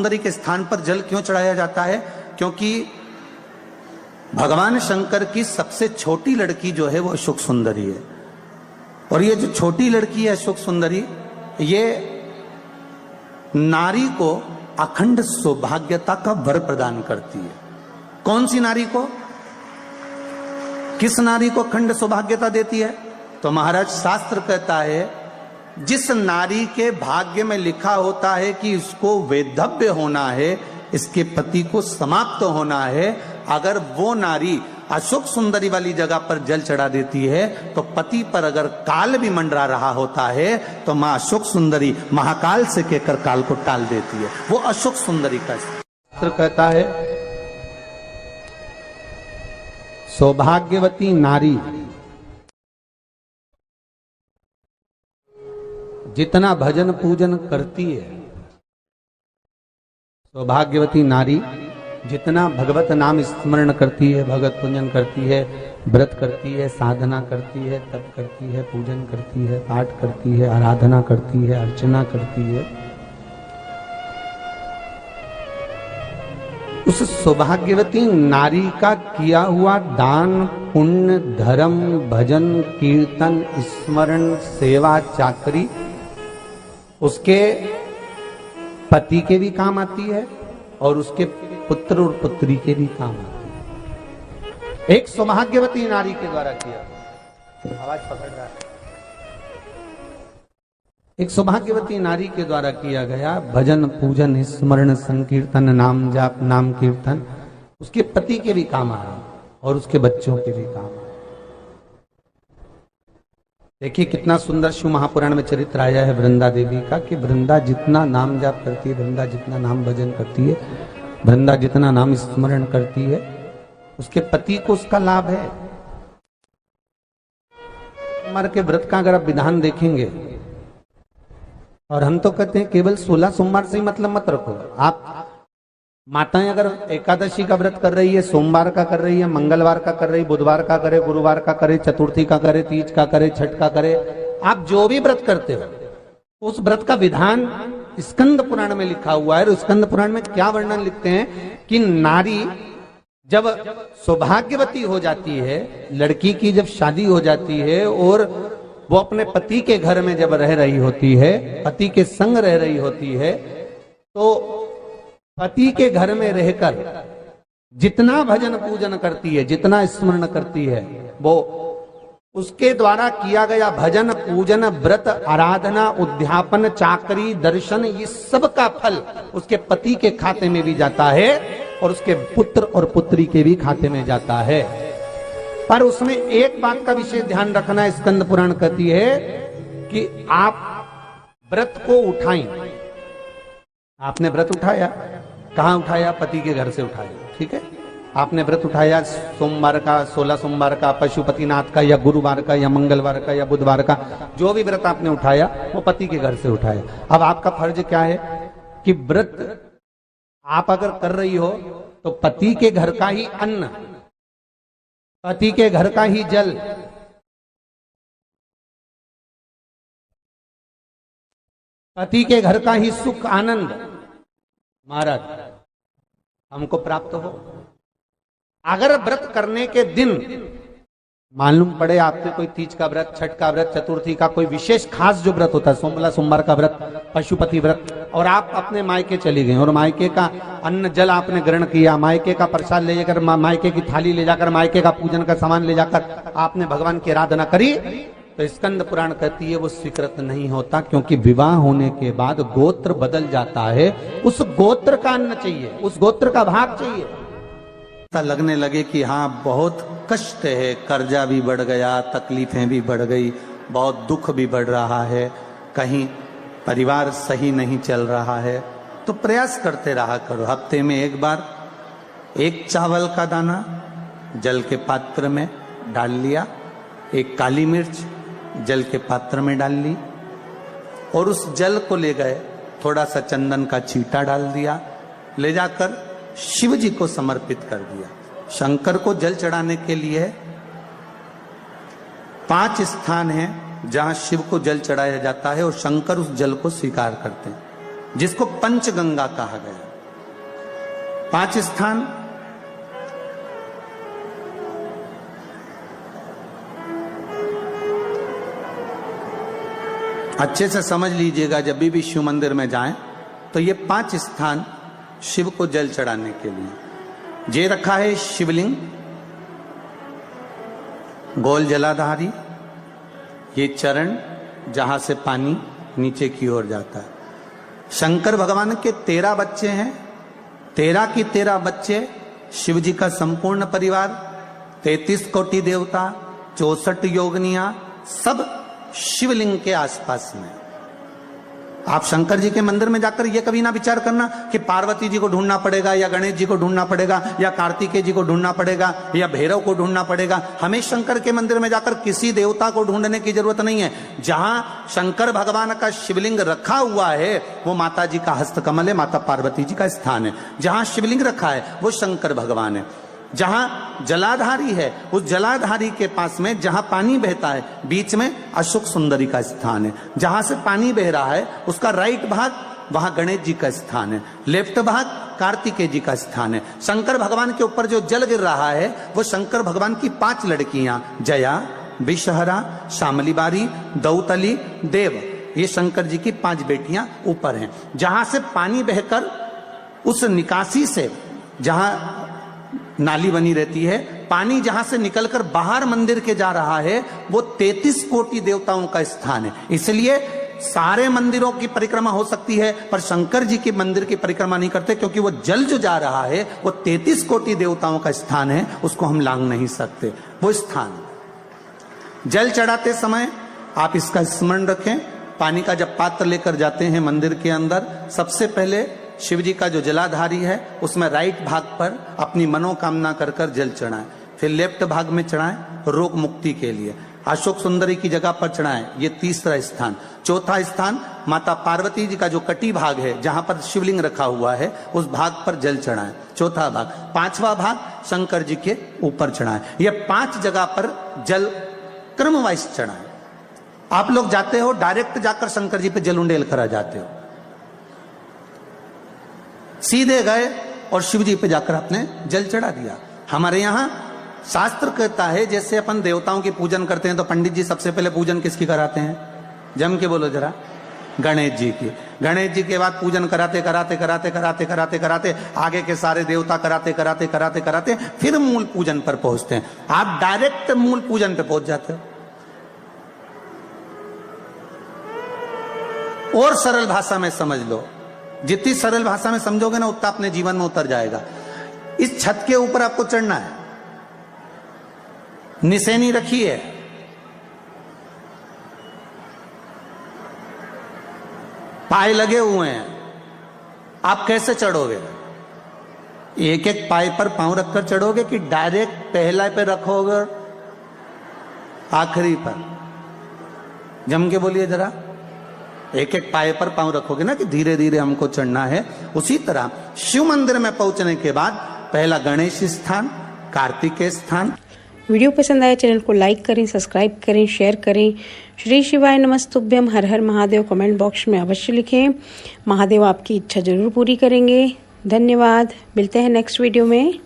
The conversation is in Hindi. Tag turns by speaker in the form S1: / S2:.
S1: सुंदरी के स्थान पर जल क्यों चढ़ाया जाता है? क्योंकि भगवान शंकर की सबसे छोटी लड़की जो है वो अशोक सुंदरी है। और ये जो छोटी लड़की है अशोक सुंदरी, ये नारी को अखंड सौभाग्यता का वर प्रदान करती है। कौन सी नारी को? किस नारी को अखंड सौभाग्यता देती है? तो महाराज शास्त्र कहता है, जिस नारी के भाग्य में लिखा होता है कि इसको वैधव्य होना है, इसके पति को समाप्त होना है, अगर वो नारी अशोक सुंदरी वाली जगह पर जल चढ़ा देती है तो पति पर अगर काल भी मंडरा रहा होता है तो मां अशोक सुंदरी महाकाल से कहकर काल को टाल देती है। वो अशोक सुंदरी का शास्त्र कहता है, सौभाग्यवती नारी जितना भजन पूजन करती है, सौभाग्यवती नारी जितना भगवत नाम स्मरण करती है, भगवत पूजन करती है, व्रत करती है, साधना करती है, तप करती है, पूजन करती है, पाठ करती है, आराधना करती है, अर्चना करती है, उस सौभाग्यवती नारी का किया हुआ दान, पुण्य, धर्म, भजन, कीर्तन, स्मरण, सेवा, चाकरी उसके पति के भी काम आती है और उसके पुत्र और पुत्री के भी काम आती है। एक सौभाग्यवती नारी के द्वारा किया, आवाज पकड़ रहा है, एक सौभाग्यवती नारी के द्वारा किया गया भजन, पूजन, स्मरण, संकीर्तन, नाम जाप, नाम कीर्तन उसके पति के भी काम आ रहा है और उसके बच्चों के भी काम आ रहा है। देखिए कितना सुंदर शिव महापुराण में चरित्र आया है वृंदा देवी का, कि वृंदा जितना नाम जाप करती है, वृंदा जितना नाम भजन करती है, वृंदा जितना नाम स्मरण करती है, उसके पति को उसका लाभ है। सोमवार के व्रत का अगर आप विधान देखेंगे, और हम तो कहते हैं केवल 16 सोमवार से ही मतलब मत रखो। आप माताएं अगर एकादशी का व्रत कर रही है, सोमवार का कर रही है, मंगलवार का कर रही है, बुधवार का करे, गुरुवार का करे, चतुर्थी का करे, तीज का करे, छठ का करे, आप जो भी व्रत करते हो उस व्रत का विधान स्कंद पुराण में लिखा हुआ है। और स्कंद पुराण में क्या वर्णन लिखते हैं कि नारी जब सौभाग्यवती हो जाती है, लड़की की जब शादी हो जाती है और वो अपने पति के घर में जब रह रही होती है, पति के संग रह रही होती है, तो पति के घर में रहकर जितना भजन पूजन करती है, जितना स्मरण करती है, वो उसके द्वारा किया गया भजन, पूजन, व्रत, आराधना, उद्यापन, चाकरी, दर्शन, ये सब का फल उसके पति के खाते में भी जाता है और उसके पुत्र और पुत्री के भी खाते में जाता है। पर उसमें एक बात का विशेष ध्यान रखना, स्कंद पुराण कहती है कि आप व्रत को उठाएं। आपने व्रत उठाया, कहां उठाया? पति के घर से उठाया, ठीक है। आपने व्रत उठाया सोमवार का, 16 सोमवार का, पशुपतिनाथ का, या गुरुवार का, या मंगलवार का, या बुधवार का, जो भी व्रत आपने उठाया वो पति के घर से उठाया। अब आपका फर्ज क्या है कि व्रत आप अगर कर रही हो तो पति के घर का ही अन्न, पति के घर का ही जल, पति के घर का ही सुख आनंद महाराज हमको प्राप्त हो। अगर व्रत करने के दिन मालूम पड़े आपसे कोई तीज का व्रत, छठ का व्रत, चतुर्थी का कोई विशेष खास जो व्रत होता है, सोमवार का व्रत, पशुपति व्रत, और आप अपने मायके चली गए और मायके का अन्न जल आपने ग्रहण किया, मायके का प्रसाद ले जाकर, मायके की थाली ले जाकर, मायके का पूजन का सामान ले जाकर आपने भगवान की आराधना करी, तो स्कंद पुराण कहती है वो स्वीकृत नहीं होता, क्योंकि विवाह होने के बाद गोत्र बदल जाता है। उस गोत्र का अन्न चाहिए, उस गोत्र का भाग चाहिए। लगने लगे कि हाँ बहुत कष्ट है, कर्जा भी बढ़ गया, तकलीफें भी बढ़ गई, बहुत दुख भी बढ़ रहा है, कहीं परिवार सही नहीं चल रहा है, तो प्रयास करते रहा करो। हफ्ते में एक बार एक चावल का दाना जल के पात्र में डाल लिया, एक काली मिर्च जल के पात्र में डाल ली, और उस जल को ले गए, थोड़ा सा चंदन का छींटा डाल दिया, ले जाकर शिव जी को समर्पित कर दिया। शंकर को जल चढ़ाने के लिए 5 स्थान हैं जहां शिव को जल चढ़ाया जाता है और शंकर उस जल को स्वीकार करते हैं, जिसको पंचगंगा कहा गया। 5 स्थान अच्छे से समझ लीजिएगा, जब भी शिव मंदिर में जाएं तो ये 5 स्थान शिव को जल चढ़ाने के लिए ये रखा है। शिवलिंग, गोल जलाधारी, ये चरण जहां से पानी नीचे की ओर जाता है। शंकर भगवान के 13 बच्चे हैं, 13 की 13 बच्चे, शिव जी का संपूर्ण परिवार, 33 कोटि देवता, 64 योगनियां, सब शिवलिंग के आसपास में। आप शंकर जी के मंदिर में जाकर यह कभी ना विचार करना कि पार्वती जी को ढूंढना पड़ेगा या गणेश जी को ढूंढना पड़ेगा या कार्तिकेय जी को ढूंढना पड़ेगा या भैरव को ढूंढना पड़ेगा। हमें शंकर के मंदिर में जाकर किसी देवता को ढूंढने की जरूरत नहीं है। जहां शंकर भगवान का शिवलिंग रखा हुआ है वो माता जी का हस्तकमल है, माता पार्वती जी का स्थान है। जहां शिवलिंग रखा है वो शंकर भगवान है। जहां जलाधारी है उस जलाधारी के पास में जहां पानी बहता है बीच में अशोक सुंदरी का स्थान है। जहां से पानी बह रहा है उसका राइट भाग वहां गणेश जी का स्थान है, लेफ्ट भाग कार्तिकेय जी का स्थान है। शंकर भगवान के ऊपर जो जल गिर रहा है वो शंकर भगवान की 5 लड़कियां जया, विषहरा, शामली बारी, दौतली, देव, ये शंकर जी की 5 बेटियां ऊपर हैं। जहां से पानी बहकर उस निकासी से, जहां नाली बनी रहती है, पानी जहां से निकलकर बाहर मंदिर के जा रहा है वो 33 कोटि देवताओं का स्थान है। इसलिए सारे मंदिरों की परिक्रमा हो सकती है पर शंकर जी के मंदिर की परिक्रमा नहीं करते, क्योंकि वो जल जो जा रहा है वो 33 कोटि देवताओं का स्थान है, उसको हम लांघ नहीं सकते। वो स्थान जल चढ़ाते समय आप इसका स्मरण रखें। पानी का जब पात्र लेकर जाते हैं मंदिर के अंदर, सबसे पहले शिव जी का जो जलाधारी है उसमें राइट भाग पर अपनी मनोकामना कर कर जल चढ़ाएं, फिर लेफ्ट भाग में चढ़ाएं रोग मुक्ति के लिए। अशोक सुंदरी की जगह पर चढ़ाएं, ये तीसरा स्थान। चौथा स्थान माता पार्वती जी का जो कटी भाग है जहां पर शिवलिंग रखा हुआ है उस भाग पर जल चढ़ाएं, चौथा भाग। 5वां भाग शंकर जी के ऊपर चढ़ाएं। ये 5 जगह पर जल क्रम वाइज चढ़ाएं। आप लोग जाते हो डायरेक्ट जाकर शंकर जी पे जल उंडेल करा जाते हो, सीधे गए और शिव जी पे जाकर आपने जल चढ़ा दिया। हमारे यहां शास्त्र कहता है जैसे अपन देवताओं की पूजन करते हैं तो पंडित जी सबसे पहले पूजन किसकी कराते हैं? जम के बोलो जरा, गणेश जी की। गणेश जी के बाद पूजन कराते कराते कराते कराते कराते कराते आगे के सारे देवता कराते कराते कराते कराते फिर मूल पूजन पर पहुंचते हैं। आप डायरेक्ट मूल पूजन पे पहुंच जाते हो। और सरल भाषा में समझ लो, जितनी सरल भाषा में समझोगे ना उतना अपने जीवन में उतर जाएगा। इस छत के ऊपर आपको चढ़ना है, निशानी रखी है, पाए लगे हुए हैं, आप कैसे चढ़ोगे? एक एक पाए पर पांव रखकर चढ़ोगे कि डायरेक्ट पहला पे रखोगे आखिरी पर? जम के बोलिए जरा। एक एक पाए पर पांव रखोगे ना कि धीरे धीरे हमको चढ़ना है। उसी तरह शिव मंदिर में पहुंचने के बाद पहला गणेश स्थान, कार्तिकेय स्थान।
S2: वीडियो पसंद आए चैनल को लाइक करें, सब्सक्राइब करें, शेयर करें। श्री शिवाय नमस्तुभ्यम, हर हर महादेव कमेंट बॉक्स में अवश्य लिखें। महादेव आपकी इच्छा जरूर पूरी करेंगे। धन्यवाद, मिलते हैं नेक्स्ट वीडियो में।